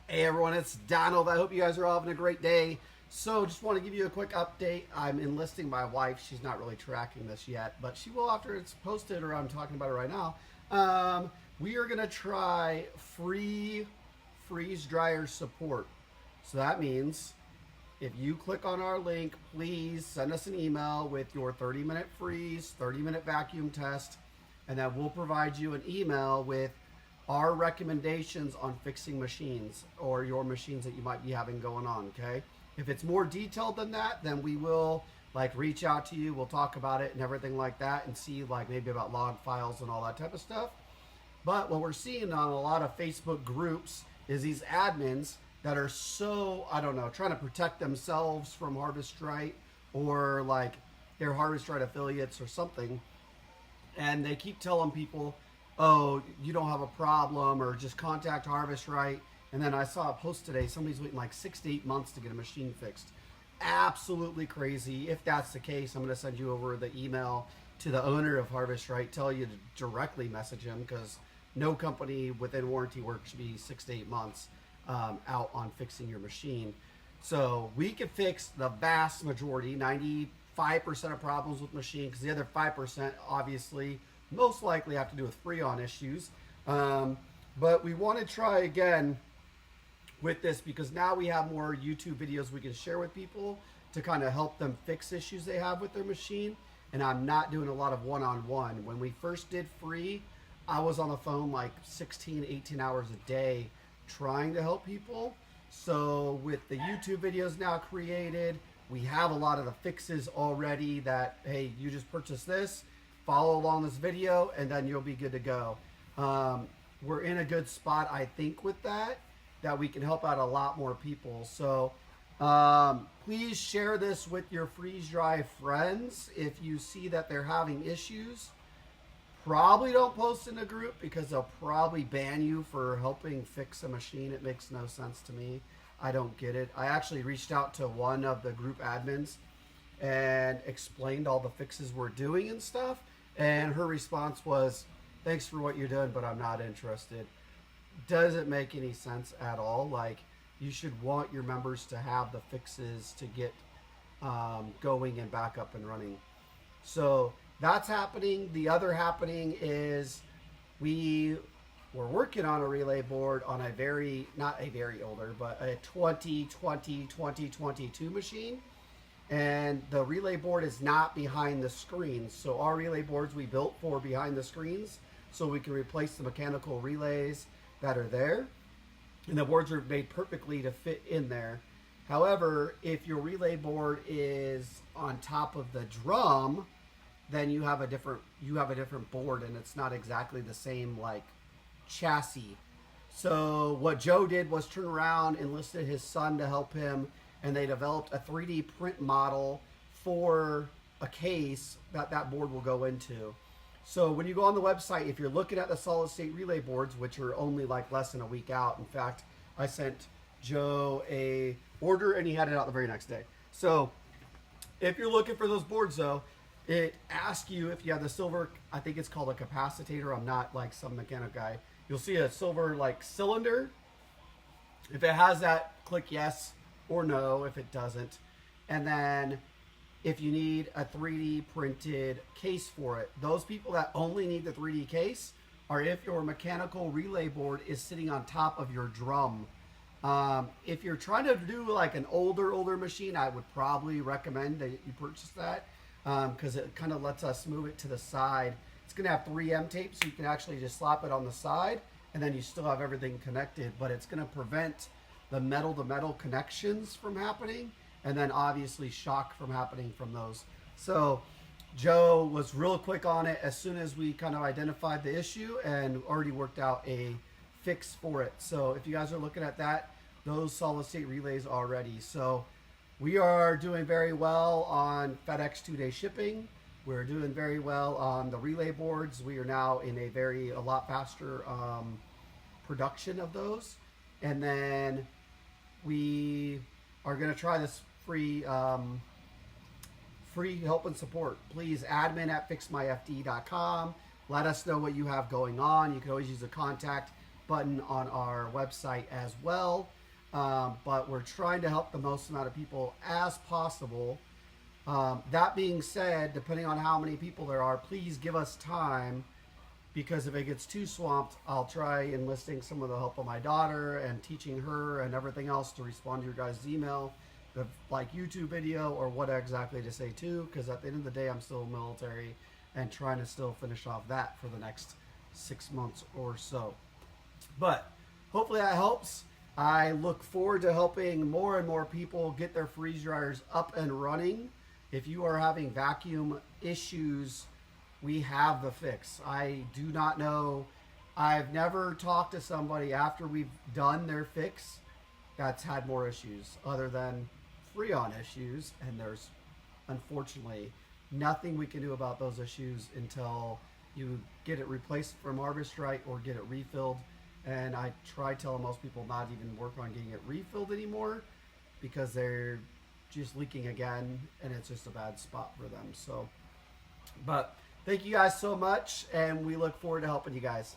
Hey everyone, it's Donald. I hope you guys are all having a great day. So, just want to give you a quick update. I'm enlisting my wife. She's not really tracking this yet, but she will after it's posted, or I'm talking about it right now. We are going to try free freeze dryer support. So, that means if you click on our link, please send us an email with your 30-minute freeze, 30-minute vacuum test, and then we'll provide you an email with our recommendations on fixing machines or your machines that you might be having going on, okay? If it's more detailed than that, then we will like reach out to you. We'll talk about it and everything like that and see like maybe about log files and all that type of stuff. But what we're seeing on a lot of Facebook groups is these admins that are so, I don't know, trying to protect themselves from Harvest Right, or like they're Harvest Right affiliates or something. And they keep telling people, oh, you don't have a problem, or just contact Harvest Right. And then I saw a post today, somebody's waiting like 6 to 8 months to get a machine fixed. Absolutely crazy. If that's the case, I'm going to send you over the email to the owner of Harvest Right, tell you to directly message him, because no company within warranty work should be 6 to 8 months out on fixing your machine. So we can fix the vast majority, 95% of problems with machine, because the other 5% obviously most likely have to do with Freon issues. But we want to try again with this because now we have more YouTube videos we can share with people to kind of help them fix issues they have with their machine. And I'm not doing a lot of one-on-one. When we first did free, I was on the phone like 16, 18 hours a day trying to help people. So with the YouTube videos now created, we have a lot of the fixes already that, hey, you just purchase this, follow along this video, and then you'll be good to go. We're in a good spot, I think, with that we can help out a lot more people. So please share this with your freeze dry friends if you see that they're having issues. Probably don't post in a group because they'll probably ban you for helping fix a machine. It makes no sense to me. I don't get it. I actually reached out to one of the group admins and explained all the fixes we're doing and stuff. And her response was, thanks for what you're doing, but I'm not interested. Doesn't make any sense at all. Like, you should want your members to have the fixes to get going and back up and running. So that's happening. The other happening is we're working on a relay board on a not a very older, but a 2022 machine. And the relay board is not behind the screens. So our relay boards we built for behind the screens so we can replace the mechanical relays that are there. And the boards are made perfectly to fit in there. However, if your relay board is on top of the drum, then you have a different board, and it's not exactly the same like chassis. So what Joe did was turn around, enlisted his son to help him, and they developed a 3D print model for a case that board will go into. So when you go on the website, if you're looking at the solid state relay boards, which are only like less than a week out, in fact, I sent Joe a order and he had it out the very next day. So if you're looking for those boards though, it asks you if you have the silver, I think it's called a capacitator. I'm not like some mechanic guy. You'll see a silver like cylinder. If it has that, click yes or no if it doesn't. And then if you need a 3D printed case for it, those people that only need the 3D case are if your mechanical relay board is sitting on top of your drum. If you're trying to do like an older machine, I would probably recommend that you purchase that because it kind of lets us move it to the side. It's going to have 3M tape, so you can actually just slap it on the side, and then you still have everything connected, but it's going to prevent the metal-to-metal connections from happening, and then obviously shock from happening from those. So Joe was real quick on it as soon as we kind of identified the issue and already worked out a fix for it. So if you guys are looking at that, those solid state relays already. So we are doing very well on FedEx 2-day shipping. We're doing very well on the relay boards. We are now in a lot faster production of those. And then we are going to try this free help and support. Please, admin@fixmyfd.com. Let us know what you have going on. You can always use a contact button on our website as well. But we're trying to help the most amount of people as possible. That being said, depending on how many people there are, please give us time, because if it gets too swamped, I'll try enlisting some of the help of my daughter and teaching her and everything else to respond to your guys' email, the like YouTube video, or what exactly to say too, because at the end of the day, I'm still military and trying to still finish off that for the next 6 months or so. But hopefully that helps. I look forward to helping more and more people get their freeze dryers up and running. If you are having vacuum issues, we have the fix. I do not know. I've never talked to somebody after we've done their fix that's had more issues other than Freon issues. And there's unfortunately nothing we can do about those issues until you get it replaced from Harvest Right or get it refilled. And I try telling most people not even work on getting it refilled anymore, because they're just leaking again and it's just a bad spot for them. So, but thank you guys so much, and we look forward to helping you guys.